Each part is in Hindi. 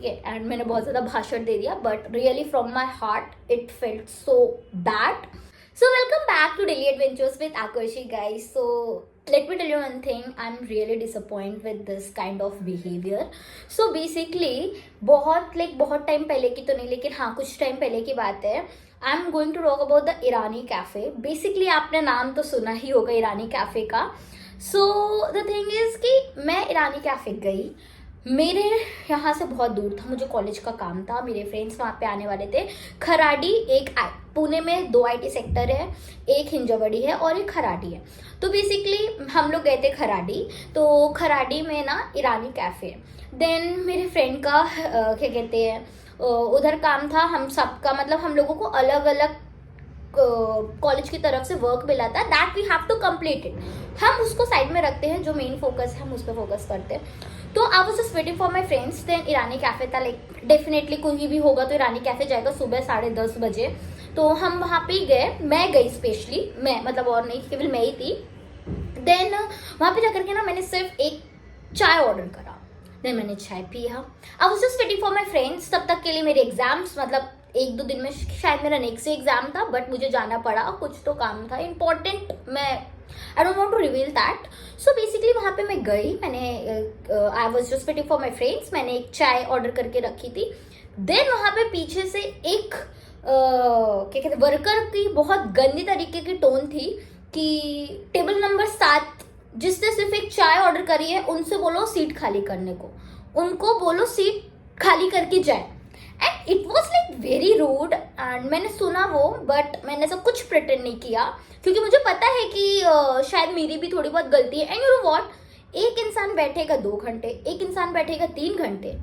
ठीक है, एंड मैंने बहुत ज़्यादा भाषण दे दिया, but really from my heart it felt so bad. So welcome back to Daily Adventures with Akurshi guys. So let me tell you one thing, I'm really disappointed with this kind of behavior. So basically बहुत टाइम पहले की तो नहीं, लेकिन हाँ कुछ टाइम पहले की बात है. I am going to talk about the Irani cafe. Basically आपने नाम तो सुना ही होगा ईरानी कैफ़े का. सो द थिंग इज़ कि मैं ईरानी कैफ़े गई. मेरे यहाँ से बहुत दूर था, मुझे कॉलेज का काम था, मेरे फ्रेंड्स वहाँ पे आने वाले थे. खराडी पुणे में 2 IT सेक्टर है, एक हिंजावड़ी है और एक खराडी है. तो बेसिकली हम लोग गए थे खराडी. तो खराडी में ना ईरानी कैफ़े. देन मेरे फ्रेंड का क्या कहते हैं उधर काम था. हम सबका मतलब हम लोगों को अलग अलग कॉलेज की तरफ से वर्क मिला था, that we have to complete it. हम उसको साइड में रखते हैं, जो मेन फोकस है हम उस पर फोकस करते हैं. तो I was just waiting for my friends. Then Irani cafe था. लाइक डेफिनेटली कोई भी होगा तो ईरानी कैफ़े जाएगा सुबह 10:30 बजे. तो हम वहाँ पे गए, मैं गई स्पेशली, मैं मतलब और नहीं, केवल मैं ही थी. देन वहाँ पे जाकर के ना मैंने सिर्फ एक चाय ऑर्डर करा. देन मैंने चाय पिया. आई was just waiting for my friends. तब तक के लिए मेरे एग्जाम्स, मतलब 1-2 दिन में शायद मेरा नेक्स्ट एग्जाम था, बट मुझे जाना पड़ा, कुछ तो काम था important. I don't want to reveal that. So basically वहाँ पे मैं गई, मैंने I was just waiting for my friends. मैंने एक चाय ऑर्डर करके रखी थी. देन वहाँ पे पीछे से एक क्या कहते वर्कर की बहुत गंदी तरीके की टोन थी कि टेबल नंबर 7 जिसने सिर्फ एक चाय ऑर्डर करी है उनसे बोलो सीट खाली करने को, उनको बोलो सीट खाली करके जाए. And it was like very rude. And मैंने सुना वो, बट मैंने सब कुछ प्रिटेंड नहीं किया, क्योंकि मुझे पता है कि शायद मेरी भी थोड़ी बहुत गलती है. एंड यू नो व्हाट, एक इंसान बैठेगा 2 घंटे, एक इंसान बैठेगा 3 घंटे.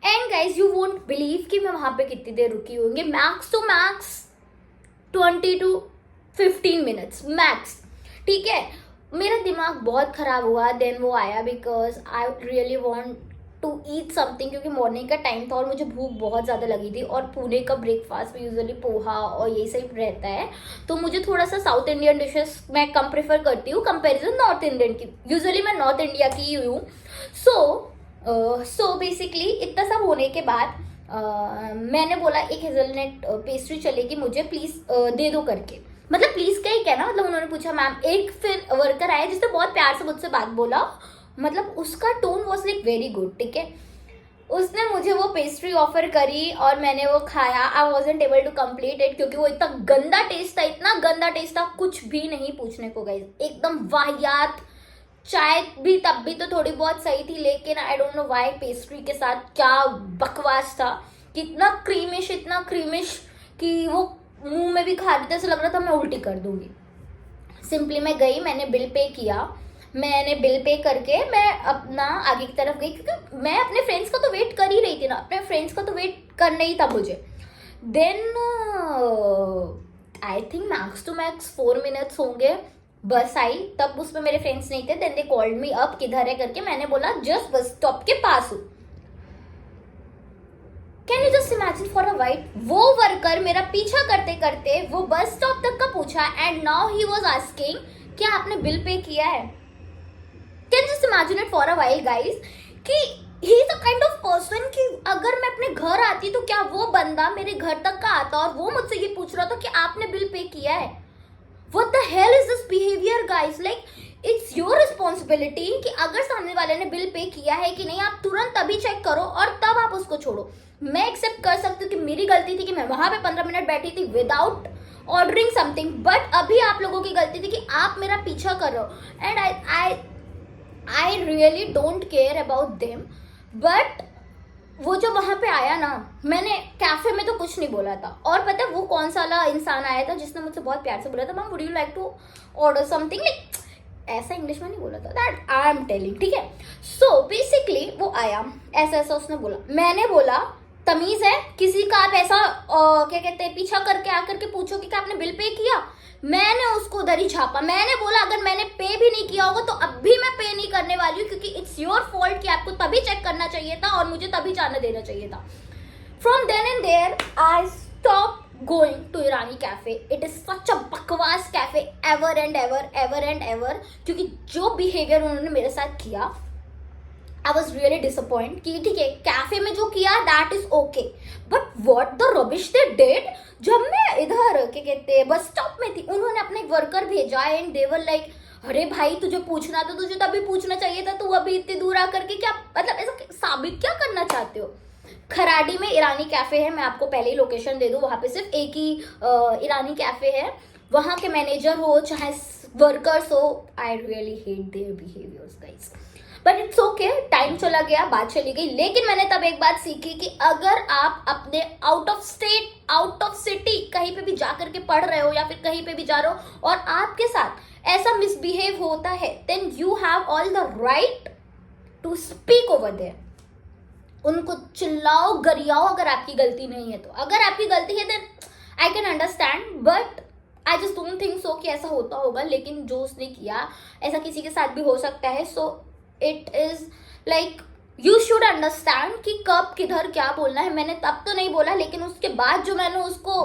And guys you won't believe कि मैं वहां पे कितनी देर रुकी होंगी. Max to max 20 to 15 minutes max. ठीक है, मेरा दिमाग बहुत खराब हुआ. देन वो आया because I really want to eat something, क्योंकि मॉर्निंग का टाइम था और मुझे भूख बहुत ज़्यादा लगी थी. और पुणे का ब्रेकफास्ट में यूजुअली पोहा और यही सब रहता है, तो मुझे थोड़ा सा साउथ इंडियन डिशेस मैं कम प्रेफर करती हूँ कंपेरिजन नॉर्थ इंडियन की. यूजुअली मैं नॉर्थ इंडिया की ही हूँ. सो बेसिकली इतना सब होने के बाद मैंने बोला एक हेजलनट पेस्ट्री चलेगी मुझे, प्लीज़ दे दो करके. मतलब प्लीज़ क्या ही कहना, मतलब उन्होंने पूछा मैम. एक फिर वर्कर आया जिसने बहुत प्यार से मुझसे बात बोला, मतलब उसका tone was like very good. ठीक है, उसने मुझे वो पेस्ट्री ऑफर करी और मैंने वो खाया. I wasn't able to complete it, क्योंकि वो इतना गंदा टेस्ट था, इतना गंदा टेस्ट था, कुछ भी नहीं पूछने को गाइस, एकदम वाहियात. चाय भी तब भी तो थोड़ी बहुत सही थी, लेकिन I don't know why pastry के साथ क्या बकवास था. कितना क्रीमिश कि वो मुंह में भी खा रही थी, ऐसा लग रहा था मैं उल्टी कर दूंगी. सिंपली मैं गई, मैंने बिल पे किया. मैंने बिल पे करके मैं अपना आगे की तरफ गई, क्योंकि मैं अपने फ्रेंड्स का तो वेट कर ही रही थी ना, अपने फ्रेंड्स का तो वेट करना ही था मुझे. Then I think max to max 4 minutes होंगे, बस आई. तब उसमें मेरे फ्रेंड्स नहीं थे. Then they called me up, किधर है करके. मैंने बोला जस्ट बस स्टॉप के पास हूँ. Can you just imagine for a white, वो वर्कर मेरा पीछा करते करते वो बस स्टॉप तक का पूछा. And now he was asking क्या आपने बिल पे किया है. Can just imagine it for a while guys, कि he is a kind of person कि अगर मैं अपने घर आती तो क्या वो बंदा मेरे घर तक का आता और वो मुझसे ये पूछ रहा था कि आपने बिल पे किया है. What the hell is this behavior guys? Like it's your responsibility कि अगर सामने वाले ने बिल पे किया है कि नहीं, आप तुरंत तभी चेक करो और तब आप उसको छोड़ो. मैं एक्सेप्ट कर सकती हूँ कि मेरी गलती थी कि मैं वहां पे 15 मिनट बैठी थी विदाउट ऑर्डरिंग समथिंग, बट अभी आप लोगों की गलती थी कि आप मेरा पीछा कर रहे हो. And I really don't care about them. But वो जो वहां पे आया ना, मैंने कैफे में तो कुछ नहीं बोला था. और पता है वो कौन सा वाला इंसान आया था जिसने मुझसे बहुत प्यार से बोला था ma'am would you like to order something, like ऐसा इंग्लिश में नहीं बोला था, दैट आई एम टेलिंग. ठीक है, सो बेसिकली वो आया, ऐसा उसने बोला. मैंने बोला तमीज है किसी का आप ऐसा क्या कहते हैं पीछा करके आकर के पूछो कि आपने बिल पे किया. मैंने उसको उधर ही छापा. मैंने बोला अगर मैंने पे भी नहीं किया होगा तो अब भी मैं पे नहीं करने वाली हूँ, क्योंकि इट्स योर फॉल्ट कि आपको तभी चेक करना चाहिए था और मुझे तभी जाने देना चाहिए था. From then and there I stop going to Irani cafe. It is such a बकवास कैफे एवर एंड एवर, क्योंकि जो बिहेवियर उन्होंने मेरे साथ किया, आई वॉज रियली डिसअपॉइंट कि ठीक है कैफे में जो किया that is okay, but what the rubbish they did. जब मैं इधर क्या कहते बस स्टॉप में थी, उन्होंने अपने एक वर्कर भेजा एंड दे वर लाइक अरे भाई तुझे पूछना तो तुझे तभी पूछना चाहिए था, तू अभी इतनी दूर आकर के क्या मतलब ऐसा साबित क्या करना चाहते हो। खराडी में ईरानी कैफे है, मैं आपको पहले ही लोकेशन दे दूं, वहां पे सिर्फ एक ही ईरानी कैफे है। वहां के मैनेजर हो चाहे वर्कर्स हो, I really hate their behaviours guys, but it's okay, time चला गया, बात चली गई। लेकिन मैंने तब एक बात सीखी कि अगर आप अपने out of state out of city कहीं पे भी जा करके पढ़ रहे हो या फिर कहीं पे भी जा रहे हो और आपके साथ ऐसा मिसबिहेव होता है, then you have all the right to speak over there. उनको चिल्लाओ गरियाओ अगर आपकी गलती नहीं है तो। अगर आपकी गलती है then I can understand, but I just don't think so कि ऐसा होता होगा। लेकिन जो उसने किया ऐसा किसी के साथ भी हो सकता है। So it is like you should understand कि कब किधर क्या बोलना है। मैंने तब तो नहीं बोला, लेकिन उसके बाद जो मैंने उसको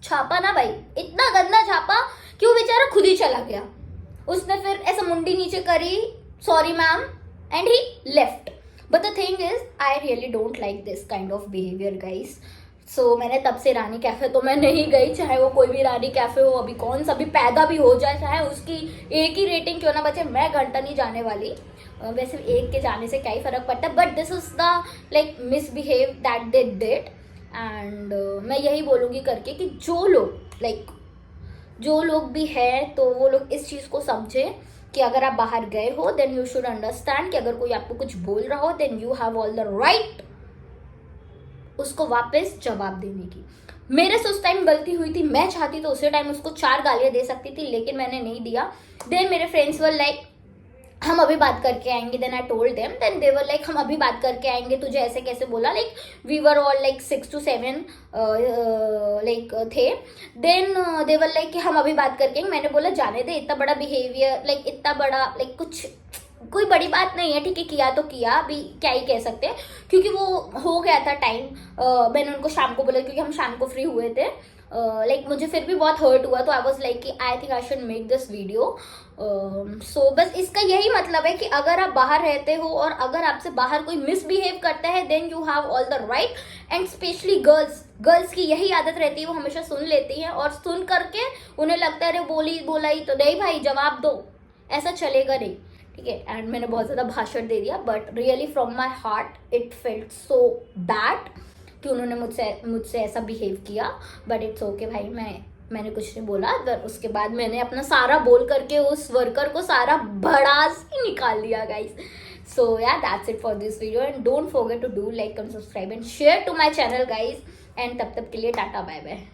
छापा ना भाई, इतना गंदा छापा कि वो बेचारा खुद ही चला गया। उसने फिर ऐसा मुंडी नीचे करी, sorry ma'am, and he left. But the thing is I really don't like this kind of behaviour guys. So मैंने तब से रानी कैफे तो मैं नहीं गई, चाहे वो कोई भी रानी कैफे हो, अभी कौन सा भी पैदा भी हो जाए, चाहे उसकी एक ही रेटिंग क्यों ना बचे, मैं घंटा नहीं जाने वाली। वैसे एक के जाने से क्या ही फर्क पड़ता है, but this is the like misbehave that they did. And मैं यही बोलूँगी करके कि जो लोग भी हैं तो वो लोग इस चीज़ को समझे कि अगर आप बाहर गए हो देन यू शुड अंडरस्टैंड कि अगर कोई आपको कुछ बोल रहा हो then you have all the right उसको वापस जवाब देने की। मेरे से उस टाइम गलती हुई थी, मैं चाहती तो उसी टाइम उसको 4 गालियां दे सकती थी, लेकिन मैंने नहीं दिया। देन मेरे फ्रेंड्स वर लाइक हम अभी बात करके आएंगे, then I told them, then they were like हम अभी बात करके आएंगे, तुझे ऐसे कैसे बोला। Like we were all like 6 to 7 like थे। देन दे वर लाइक कि हम अभी बात करके आएंगे। मैंने बोला जाने दे, इतना बड़ा बिहेवियर लाइक इतना बड़ा लाइक कुछ कोई बड़ी बात नहीं है, ठीक है किया तो किया, अभी क्या ही कह सकते हैं, क्योंकि वो हो गया था टाइम। मैंने उनको शाम को बोला क्योंकि हम शाम को फ्री हुए थे। लाइक मुझे फिर भी बहुत हर्ट हुआ, तो आई वॉज लाइक कि I think I should make this video. So बस इसका यही मतलब है कि अगर आप बाहर रहते हो और अगर आपसे बाहर कोई मिसबिहेव करता है then you have all the right. And specially girls की यही आदत रहती है, वो हमेशा सुन लेती हैं और सुन करके उन्हें लगता है अरे बोला ही तो नहीं भाई जवाब दो, ऐसा चलेगा नहीं, ठीक है। एंड मैंने बहुत ज़्यादा भाषण दे दिया, but really from my heart it felt so bad कि उन्होंने मुझसे ऐसा बिहेव किया। बट इट्स ओके भाई, मैंने कुछ नहीं बोला। उसके बाद मैंने अपना सारा बोल करके उस वर्कर को सारा भड़ास ही निकाल दिया guys. So yeah that's it for this video and don't forget to do like and subscribe and share to my channel guys. And तब तक के लिए टाटा बाय बाय।